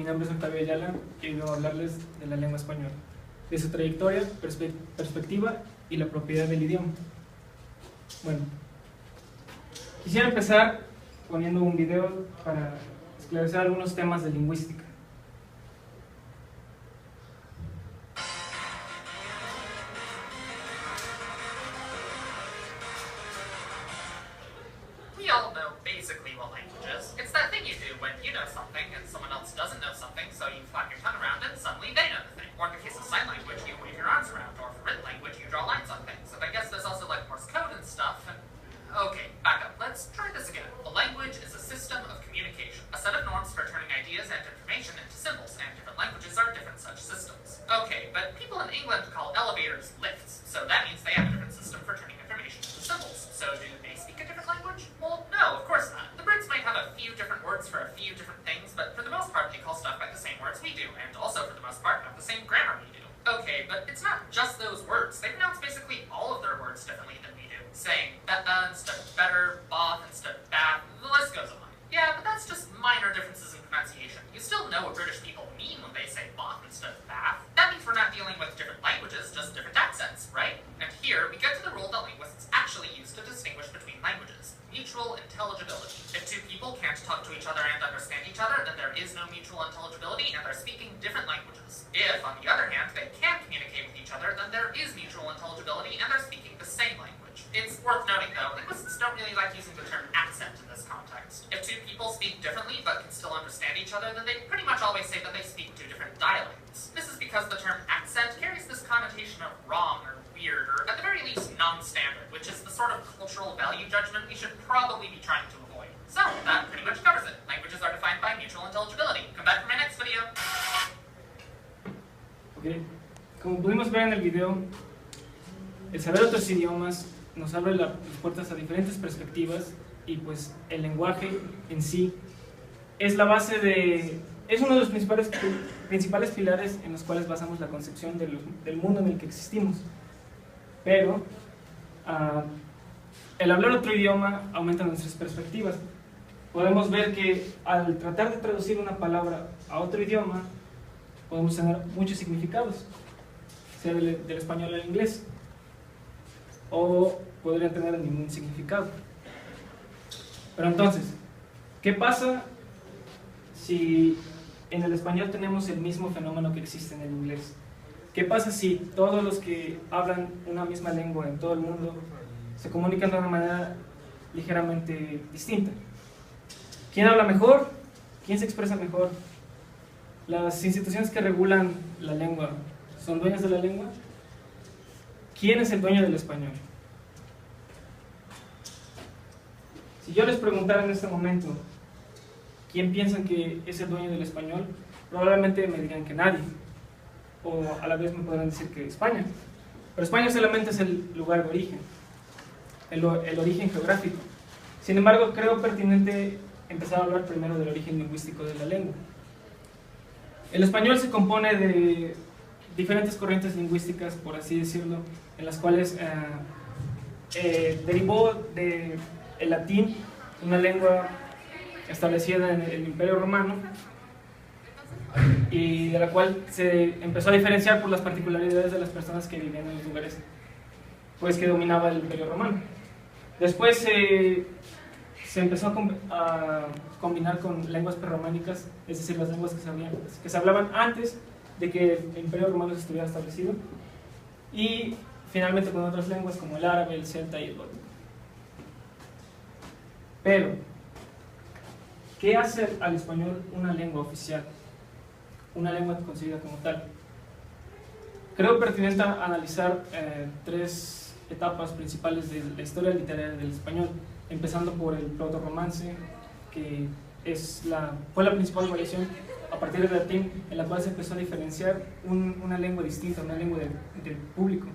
nombre es Octavio Ayala y vengo a hablarles de la lengua española, de su trayectoria, perspectiva y la propiedad del idioma. Bueno, quisiera empezar poniendo un video para esclarecer algunos temas de lingüística. We all know basically what language is. It's that thing you do when you know something and someone else doesn't know something, so you flap your tongue around and suddenly they know the thing. Or in the case of sign language, you wave your arms around, or for written language, you draw lines on things. And I guess there's also like Morse code and stuff. And okay, back up. Let's try this again. A language is a system of communication, a set of norms for turning ideas and information into symbols, and different languages are different such systems. Okay, but people in England call elevators lifts, so that means they have a different system for turning information into symbols. So do they speak a different language? Well, no, of course not. The Brits might have a few different words for a few different things, but for the most part they call stuff by the same words we do, and also for the most part have the same grammar we do. Okay, but it's not just those words. They pronounce basically all of their words differently than we do, saying beta instead of better, bath instead of bath, the list goes on. Yeah, but that's just minor differences in pronunciation. You still know what British people mean when they say bath instead of bath. That means we're not dealing with different languages, just different accents, right? And here, we get to the rule that linguists actually use to distinguish between languages: mutual intelligibility. If two people can't talk to each other and understand each other, then there is no mutual intelligibility and they're speaking different languages. If, on the other hand, they can communicate with each other, then there is mutual intelligibility and they're speaking the same language. It's worth noting, though, linguists don't really like using the term accent in this context. If two people speak differently but can still understand each other, then they pretty much always say that they speak two different dialects. This is because the term accent carries this connotation of wrong or weird, or at the very least non-standard, which is the sort of cultural value judgment we should probably be trying to avoid. So, that pretty much covers it. Languages are defined by mutual intelligibility. Come back for my next video. Okay. Como pudimos ver en el video, el saber otros idiomas nos abre las puertas a diferentes perspectivas y pues el lenguaje en sí es la base es uno de los principales pilares en los cuales basamos la concepción del mundo en el que existimos. Pero el hablar otro idioma aumenta nuestras perspectivas. Podemos ver que al tratar de traducir una palabra a otro idioma podemos tener muchos significados, sea del español al inglés, o podrían tener ningún significado. Pero entonces, ¿qué pasa si en el español tenemos el mismo fenómeno que existe en el inglés? ¿Qué pasa si todos los que hablan una misma lengua en todo el mundo se comunican de una manera ligeramente distinta? ¿Quién habla mejor? ¿Quién se expresa mejor? ¿Las instituciones que regulan la lengua son dueñas de la lengua? ¿Quién es el dueño del español? Si yo les preguntara en este momento ¿quién piensan que es el dueño del español?, probablemente me dirían que nadie, o a la vez me podrán decir que España. Pero España solamente es el lugar de origen, el origen geográfico. Sin embargo, creo pertinente empezar a hablar primero del origen lingüístico de la lengua. El español se compone de diferentes corrientes lingüísticas, por así decirlo, en las cuales derivó del latín, una lengua establecida en el Imperio Romano, y de la cual se empezó a diferenciar por las particularidades de las personas que vivían en los lugares pues, que dominaba el Imperio Romano. Después se empezó a combinar con lenguas prerrománicas, es decir, las lenguas que se hablaban antes de que el Imperio Romano estuviera establecido, y finalmente con otras lenguas como el árabe, el celta y el gótico. Pero, ¿qué hace al español una lengua oficial? Una lengua concebida como tal. Creo pertinente analizar tres etapas principales de la historia literaria del español, empezando por el proto-romance, que fue la principal variación a partir del latín, en la cual se empezó a diferenciar una lengua distinta, una lengua del público,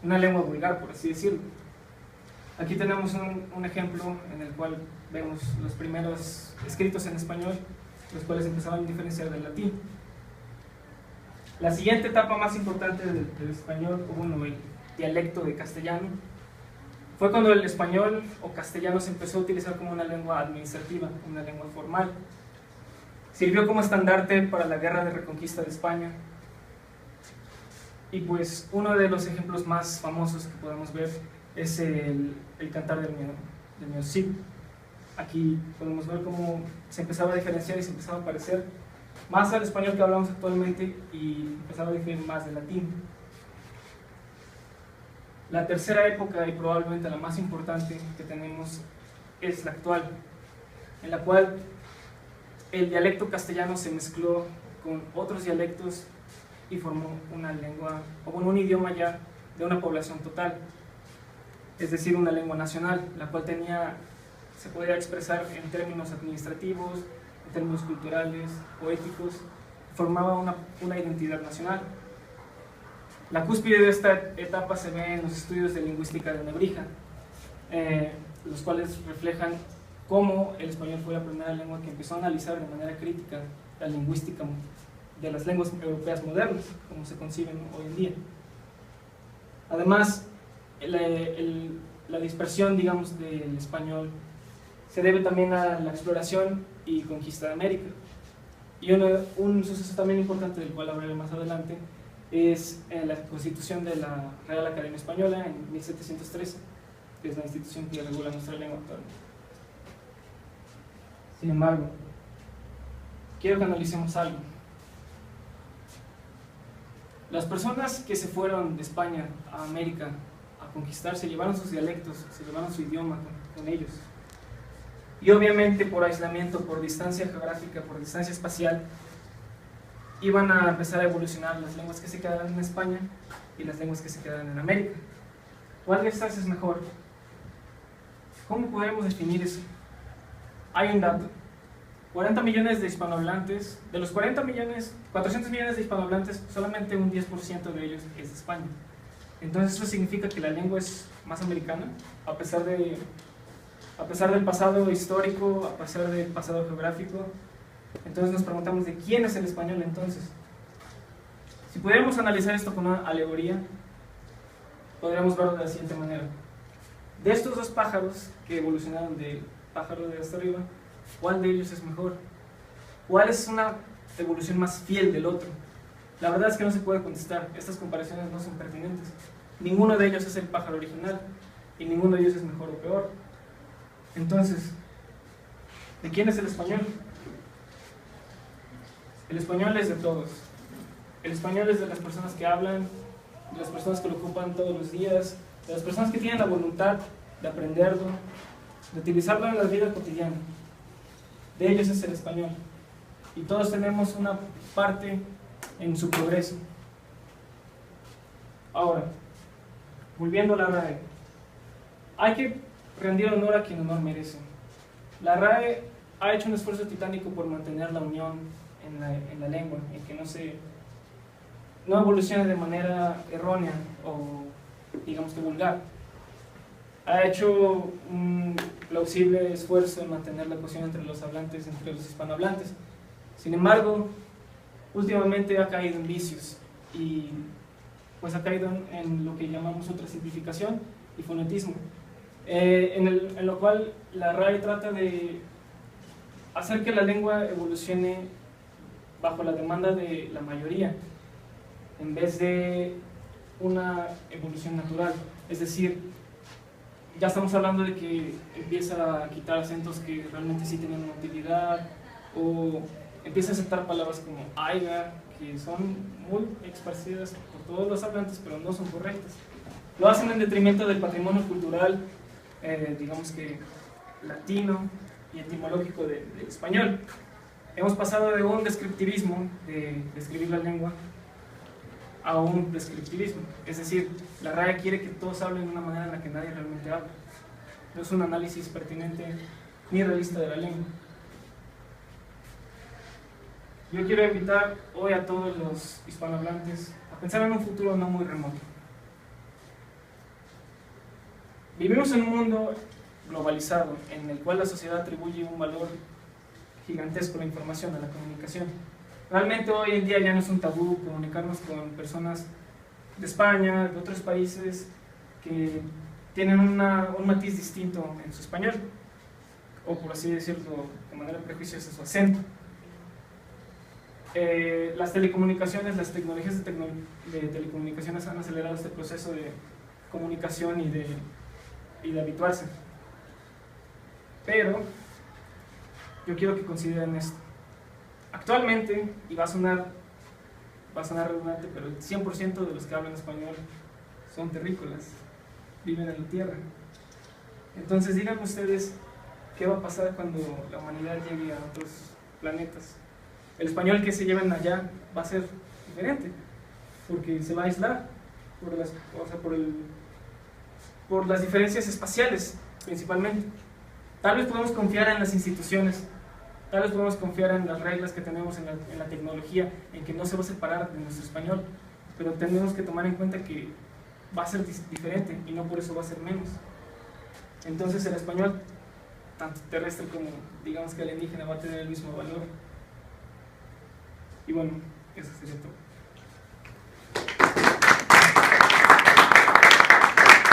una lengua vulgar, por así decirlo. Aquí tenemos un ejemplo en el cual vemos los primeros escritos en español, los cuales empezaban a diferenciar del latín. La siguiente etapa más importante del español, o bueno, el dialecto de castellano, fue cuando el español o castellano se empezó a utilizar como una lengua administrativa, una lengua formal. Sirvió como estandarte para la guerra de reconquista de España. Y pues uno de los ejemplos más famosos que podemos ver es el Cantar del Mio Cid. Aquí podemos ver cómo se empezaba a diferenciar y se empezaba a parecer más al español que hablamos actualmente y empezaba a diferir más del latín. La tercera época, y probablemente la más importante que tenemos, es la actual, en la cual el dialecto castellano se mezcló con otros dialectos y formó una lengua, o bueno, un idioma ya de una población total, es decir, una lengua nacional, la cual se podía expresar en términos administrativos, en términos culturales, poéticos, formaba una identidad nacional. La cúspide de esta etapa se ve en los estudios de lingüística de Nebrija, los cuales reflejan cómo el español fue la primera lengua que empezó a analizar de manera crítica la lingüística de las lenguas europeas modernas, como se conciben hoy en día. Además, la dispersión, digamos, del español se debe también a la exploración y conquista de América. Y un suceso también importante, del cual hablaré más adelante, es la constitución de la Real Academia Española en 1713, que es la institución que regula nuestra lengua actualmente. Sin embargo, quiero que analicemos algo. Las personas que se fueron de España a América a conquistar se llevaron sus dialectos, se llevaron su idioma con ellos. Y obviamente por aislamiento, por distancia geográfica, por distancia espacial, iban a empezar a evolucionar las lenguas que se quedaran en España y las lenguas que se quedaran en América. ¿Cuál de estas es mejor? ¿Cómo podemos definir eso? Hay un dato: 40 millones de hispanohablantes. De los 40 millones, 400 millones de hispanohablantes, solamente un 10% de ellos es de España. Entonces eso significa que la lengua es más americana, a pesar del pasado histórico, a pesar del pasado geográfico. Entonces nos preguntamos, ¿de quién es el español entonces? Si pudiéramos analizar esto con una alegoría, podríamos verlo de la siguiente manera: de estos dos pájaros que evolucionaron del pájaro de hasta arriba, ¿cuál de ellos es mejor? ¿Cuál es una evolución más fiel del otro? La verdad es que no se puede contestar. Estas comparaciones no son pertinentes. Ninguno de ellos es el pájaro original y ninguno de ellos es mejor o peor. Entonces, ¿de quién es el español? El español es de todos. El español es de las personas que hablan, de las personas que lo ocupan todos los días, de las personas que tienen la voluntad de aprenderlo, de utilizarlo en la vida cotidiana. De ellos es el español. Y todos tenemos una parte en su progreso. Ahora, volviendo a la RAE, hay que rendir honor a quien honor merece. La RAE ha hecho un esfuerzo titánico por mantener la unión en la lengua, en que no evolucione de manera errónea o, digamos, que vulgar. Ha hecho un plausible esfuerzo en mantener la cohesión entre los hablantes, entre los hispanohablantes. Sin embargo, últimamente ha caído en vicios y pues ha caído en lo que llamamos otra simplificación y fonetismo, en lo cual la RAE trata de hacer que la lengua evolucione bajo la demanda de la mayoría, en vez de una evolución natural. Es decir, ya estamos hablando de que empieza a quitar acentos que realmente sí tenían una utilidad, o empieza a aceptar palabras como aiga, que son muy esparcidas por todos los hablantes, pero no son correctas. Lo hacen en detrimento del patrimonio cultural, digamos que latino y etimológico del español. Hemos pasado de un descriptivismo, de describir la lengua, a un descriptivismo. Es decir, la RAE quiere que todos hablen de una manera en la que nadie realmente habla. No es un análisis pertinente ni realista de la lengua. Yo quiero invitar hoy a todos los hispanohablantes a pensar en un futuro no muy remoto. Vivimos en un mundo globalizado en el cual la sociedad atribuye un valor gigantesco a la información, a la comunicación. Realmente hoy en día ya no es un tabú comunicarnos con personas de España, de otros países que tienen un matiz distinto en su español, o por así decirlo, de manera prejuiciosa, su acento. las telecomunicaciones, las tecnologías de telecomunicaciones han acelerado este proceso de comunicación y de habituarse. Pero yo quiero que consideren esto. Actualmente, y va a sonar redundante, pero el 100% de los que hablan español son terrícolas, viven en la tierra. Entonces díganme ustedes qué va a pasar cuando la humanidad llegue a otros planetas. El español que se lleven allá va a ser diferente, porque se va a aislar por las diferencias espaciales, principalmente. Tal vez podemos confiar en las instituciones, tal vez podemos confiar en las reglas que tenemos en la tecnología, en que no se va a separar de nuestro español, pero tenemos que tomar en cuenta que va a ser diferente y no por eso va a ser menos. Entonces el español, tanto terrestre como digamos que alienígena, va a tener el mismo valor. Y bueno, eso sería todo.